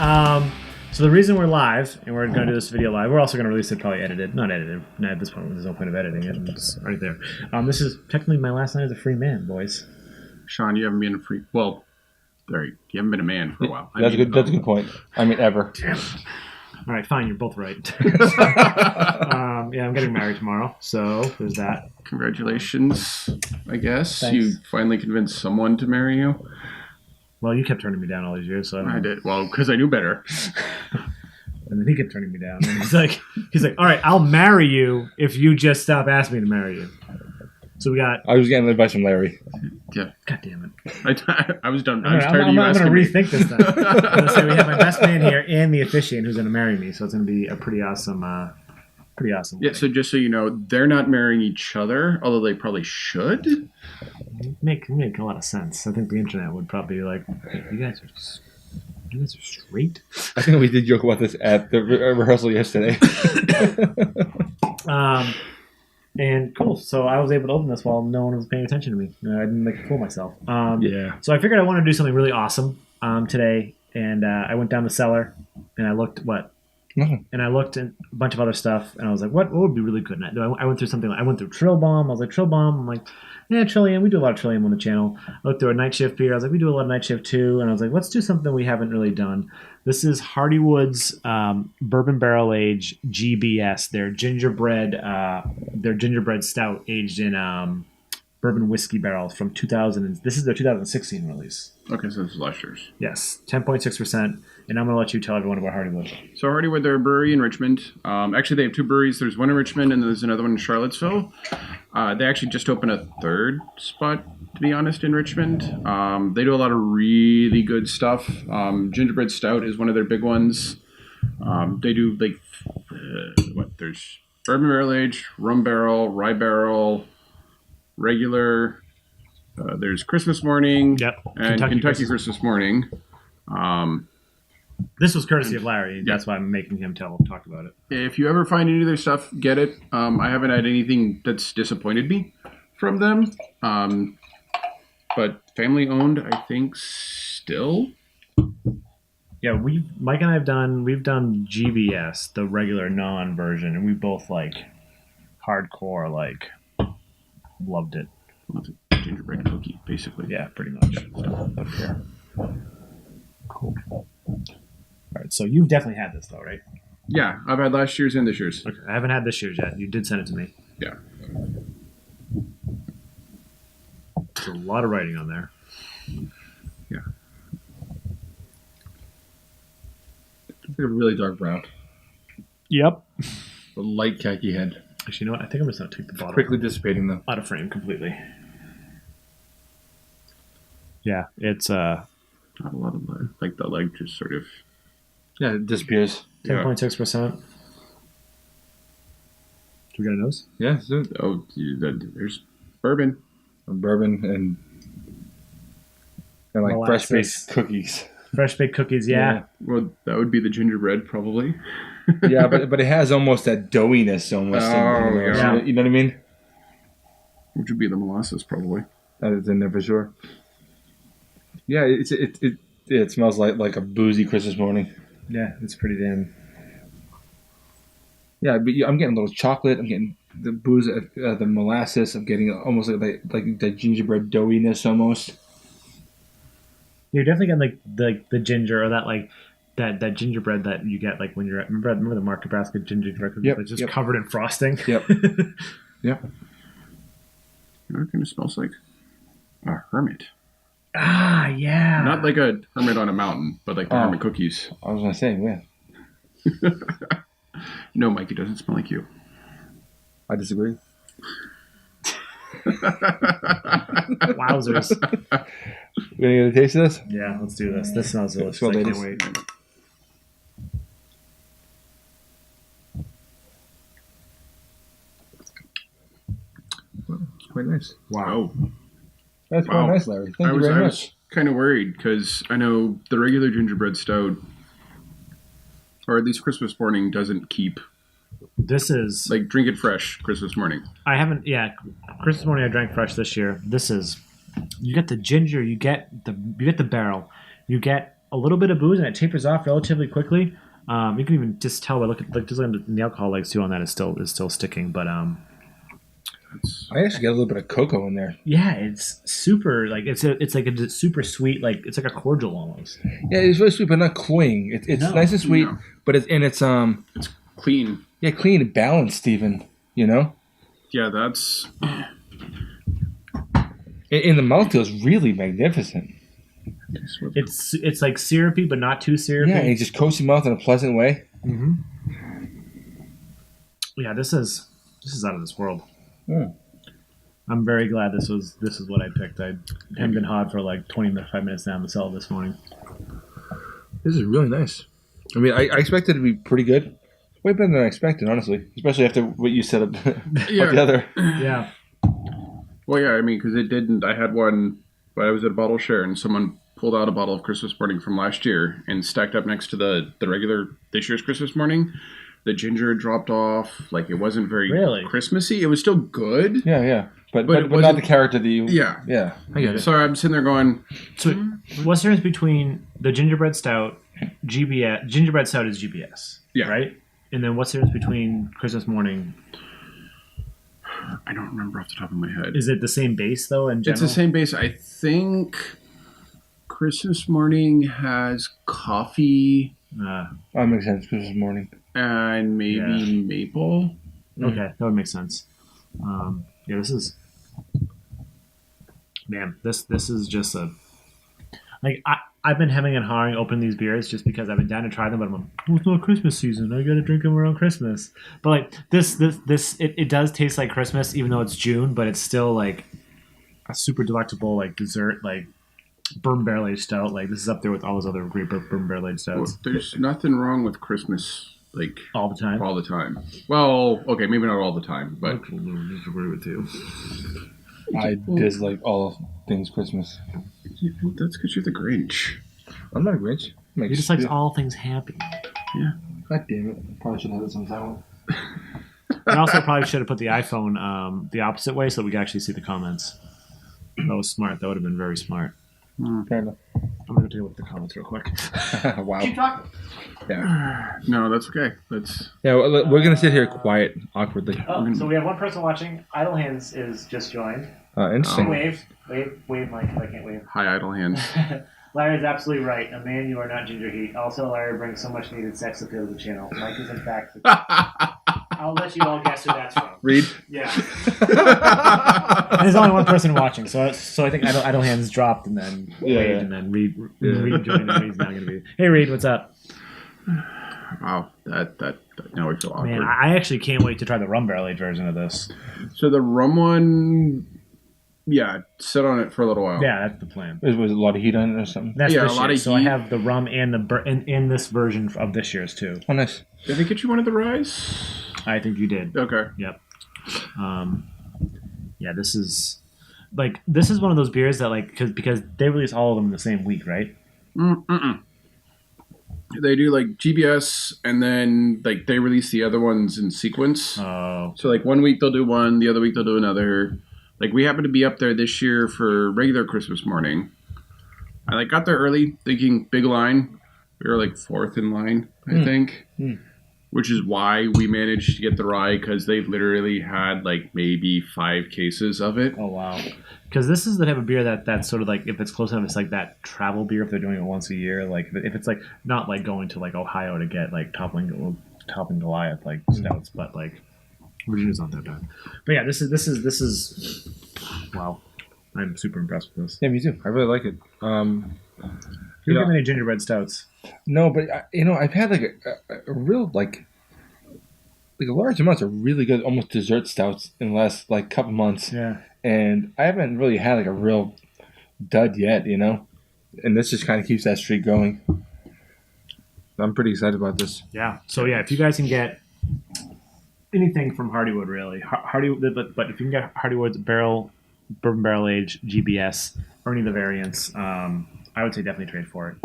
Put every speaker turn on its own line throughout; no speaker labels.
So the reason we're live, and we're going to do this video live, we're also going to release it probably edited. Not edited. Not at this point. There's no point of editing it. It's right there. This is technically my last night as a free man, boys.
Shaun, you haven't been a free... Well, you haven't been a man for a while.
That's a good point. I mean, ever.
Damn it. All right, fine. You're both right. Yeah, I'm getting married tomorrow, so there's that.
Congratulations, I guess.
Thanks.
You finally convinced someone to marry you.
Well, you kept turning me down all these years, so
I did. Well, because I knew better.
And then he kept turning me down. And he's like, all right, I'll marry you if you just stop asking me to marry you. So we got...
I was getting advice from Larry.
Yeah.
God damn it.
I was done.
I was tired of you asking me. I'm going to rethink this then. I'm going to say we have my best man here and the officiant who's going to marry me, so it's going to be a pretty awesome
Yeah,
wedding.
so just so you know, they're not marrying each other, although they probably should.
Make a lot of sense. I think the internet would probably be like, hey, you guys are straight.
I think we did joke about this at the rehearsal yesterday.
And cool. So I was able to open this while no one was paying attention to me. I didn't make a fool of myself.
Yeah.
So I figured I wanted to do something really awesome today, and I went down the cellar and I looked and I looked at a bunch of other stuff, and I was like, what would be really good? And I went through something. I went through Trill Bomb. I was like, Trill Bomb. I'm like, yeah, Trillium. We do a lot of Trillium on the channel. I looked through a Night Shift beer. I was like, we do a lot of Night Shift too. And I was like, let's do something we haven't really done. This is Hardywood's Bourbon Barrel Age GBS. Their gingerbread stout aged in bourbon whiskey barrels from 2000. This is their 2016 release.
Okay, so this is last year's.
Yes, 10.6%. And I'm going to let you tell everyone about Hardywood.
So Hardywood, they're a brewery in Richmond. Actually, they have two breweries. There's one in Richmond, and there's another one in Charlottesville. They actually just opened a third spot, to be honest, in Richmond. They do a lot of really good stuff. Gingerbread Stout is one of their big ones. They do, there's Bourbon Barrel Age, Rum Barrel, Rye Barrel, regular. There's Christmas Morning, and Kentucky Christmas Morning.
This was courtesy of Larry. That's why I'm making him talk about it.
If you ever find any of their stuff, get it. I haven't had anything that's disappointed me from them. But family owned, I think, still.
Yeah, Mike and I we've done GBS, the regular non-version, and we both hardcore loved it.
Well, it's a gingerbread cookie, basically.
Yeah, pretty much. Okay. Cool. All right, so you've definitely had this, though, right?
Yeah, I've had last year's and this year's.
Okay, I haven't had this year's yet. You did send it to me.
Yeah.
There's a lot of writing on there.
Yeah.
It's like a really dark brown.
Yep.
A light khaki head.
Actually, you know what? I think I'm just going to take the bottle
Quickly dissipating, though.
out of frame completely. Yeah, it's
Not a lot of the leg just sort of...
Yeah, it disappears.
10.6%. Do we got a nose?
Yeah, so
there's bourbon.
Bourbon and
Molasses.
fresh baked cookies.
Fresh baked cookies, yeah.
Well, that would be the gingerbread, probably.
Yeah, but it has almost that doughiness almost.
Yeah.
You know what I mean?
Which would be the molasses, probably.
That is in there for sure. Yeah, it smells like a boozy Christmas morning.
Yeah, it's pretty damn...
Yeah, but I'm getting a little chocolate. I'm getting the booze, the molasses. I'm getting almost like the gingerbread doughiness almost.
You're definitely getting the ginger or that gingerbread that you get when you're at remember the Market Basket gingerbread cookies that's just covered in frosting.
Yep. Yep.
You know what it kind of smells like? A hermit.
Ah, yeah.
Not like a hermit on a mountain, but like the hermit cookies.
I was gonna say, yeah.
No, Mike, it doesn't smell like you.
I disagree.
Wowzers.
We gonna get a taste of this?
Yeah, let's do this. This smells delicious.
Well,
I
ladies.
can't wait.
It's quite nice.
Wow.
That's quite nice, Larry. Thank you very
I
much.
was kind of worried because I know the regular gingerbread stout, or at least Christmas morning, doesn't keep.
This is
drink it fresh Christmas morning.
I haven't. Yeah, Christmas morning I drank fresh this year. This is you get the ginger, you get the barrel, you get a little bit of booze and it tapers off relatively quickly. You can even just tell by looking at the alcohol legs too on that is still sticking. But
I actually get a little bit of cocoa in there.
yeah, it's super it's like a super sweet, like it's like a cordial almost.
Yeah, it's really sweet, but not cloying. It's nice and sweet, but it's
clean.
Yeah, clean and balanced, even. You know.
Yeah, that's.
In the mouthfeel is really magnificent.
It's like syrupy, but not too syrupy.
Yeah, and it just coats your mouth in a pleasant way.
Mm-hmm. Yeah, this is out of this world.
Mm.
I'm very glad this is what I picked. I haven't been hot for like 25 minutes down the cellar this morning.
This is really nice. I mean, I expected it to be pretty good. Way better than I expected, honestly. Especially after what you said about the other.
Yeah.
Well, yeah, I mean, because it didn't. I had one, but I was at a bottle share, and someone pulled out a bottle of Christmas morning from last year and stacked up next to the regular this year's Christmas morning. The ginger dropped off. Like, it wasn't very Christmassy. It was still good.
Yeah. But not the character that you...
Yeah.
Yeah, I get it.
So I'm sitting there going...
So what's the difference between the gingerbread stout, GBS... Gingerbread stout is GBS, right? And then what's the difference between Christmas morning...
I don't remember off the top of my head.
Is it the same base, though, in general?
It's the same base. I think Christmas morning has coffee.
That makes sense. Christmas morning.
And maybe maple.
Okay, that would make sense. Yeah, this is... Man, this is just a... Like, I've been hemming and hawing open these beers just because I've been down to try them, but I'm like, oh, it's not Christmas season. I gotta drink them around Christmas. But like it does taste like Christmas, even though it's June, but it's still like a super delectable like dessert, like bourbon barrel aged stout. Like this is up there with all those other great bourbon barrel aged stouts.
Well, there's nothing wrong with Christmas, like
all the time.
All the time. Well, okay, maybe not all the time, but
I disagree with you.
I dislike all things Christmas.
Yeah, well, that's because you're the Grinch.
I'm not a Grinch.
He just likes all things happy.
Yeah.
God damn it. I probably should have had some sound.
I also probably should have put the iPhone the opposite way so we could actually see the comments. That was smart. That would have been very smart.
Fair enough.
I'm going to take a look at the comments real quick.
Wow.
Keep talking.
Yeah. No, that's okay.
Yeah, we're going to sit here quiet, awkwardly.
Oh, so we have one person watching. Idle Hands is just joined.
Interesting.
Wave, Mike, if I can't wave.
Hi, Idle Hands.
Larry is absolutely right. A man, you are not ginger heat. Also, Larry brings so much needed sex appeal to the channel. Mike is, in fact, I'll let you all guess who that's from.
Reed?
Yeah. There's only one person watching, so I think Idle Hands dropped and then waved, and then Reed joined, and Reed's now going to be... Hey, Reed, what's up?
Wow, that now we feel awkward.
Man, I actually can't wait to try the rum barrel aged version of this.
So the rum one... Yeah, sit on it for a little while.
Yeah, that's the plan.
Was a lot of heat on it or something?
That's
a
this
lot
year.
of
So I
heat.
have the rum and in this version of this year's too.
Oh, nice.
Did I get you one of the ryes?
I think you did.
Okay.
Yep. Yeah, this is one of those beers that like because they release all of them in the same week, right?
They do like GBS, and then like they release the other ones in sequence.
Oh.
So like 1 week they'll do one, the other week they'll do another. Like we happen to be up there this year for regular Christmas morning. I like got there early, thinking big line. We were like fourth in line, I think, which is why we managed to get the rye because they literally had like maybe 5 cases of it.
Oh wow! Because this is the type of beer that's sort of like if it's close enough, it's like that travel beer if they're doing it once a year. Like if it's like not like going to like Ohio to get like toppling Goliath like stouts, but like. Virginia's not that bad, but yeah, this is wow! I'm super impressed with this.
Yeah, me too. I really like it.
You have any gingerbread stouts?
No, but I've had like a real like a large amount of really good, almost dessert stouts in the last like couple months.
Yeah,
and I haven't really had like a real dud yet, and this just kind of keeps that streak going. I'm pretty excited about this.
Yeah. So yeah, if you guys can get anything from Hardywood, really. Hardywood, but if you can get Hardywood's bourbon barrel aged GBS or any of the variants, I would say definitely trade for it.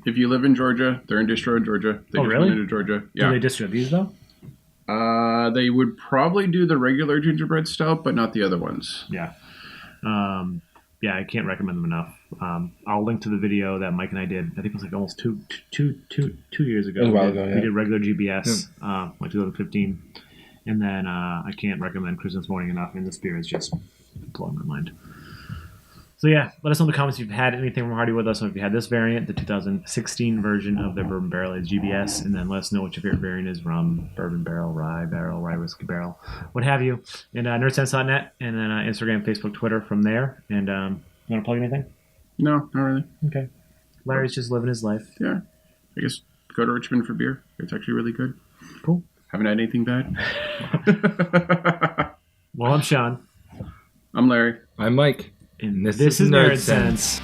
If you live in Georgia, they're in distro in Georgia. They just
really?
went into Georgia. Yeah.
Do they distro these though?
They would probably do the regular gingerbread stout, but not the other ones.
Yeah. yeah, I can't recommend them enough. I'll link to the video that Mike and I did. I think it was like almost two years ago.
It was a while ago,
We
yeah.
did regular GBS, like 2015. And then I can't recommend Christmas Morning enough. And this beer is just blowing my mind. So yeah, let us know in the comments if you've had anything from Hardywood. Let us know if you had this variant, the 2016 version of their Bourbon Barrel Aged GBS, and then let us know what your favorite variant is: rum, bourbon barrel, rye whiskey barrel, what have you. And nerdsense.net, and then Instagram, Facebook, Twitter from there. And you want to plug anything?
No, not really.
Okay. Larry's just living his life.
Yeah. I guess go to Richmond for beer. It's actually really good.
Cool.
Haven't had anything bad.
Well, I'm Shaun.
I'm Larry.
I'm Mike.
And this is Nerdsense.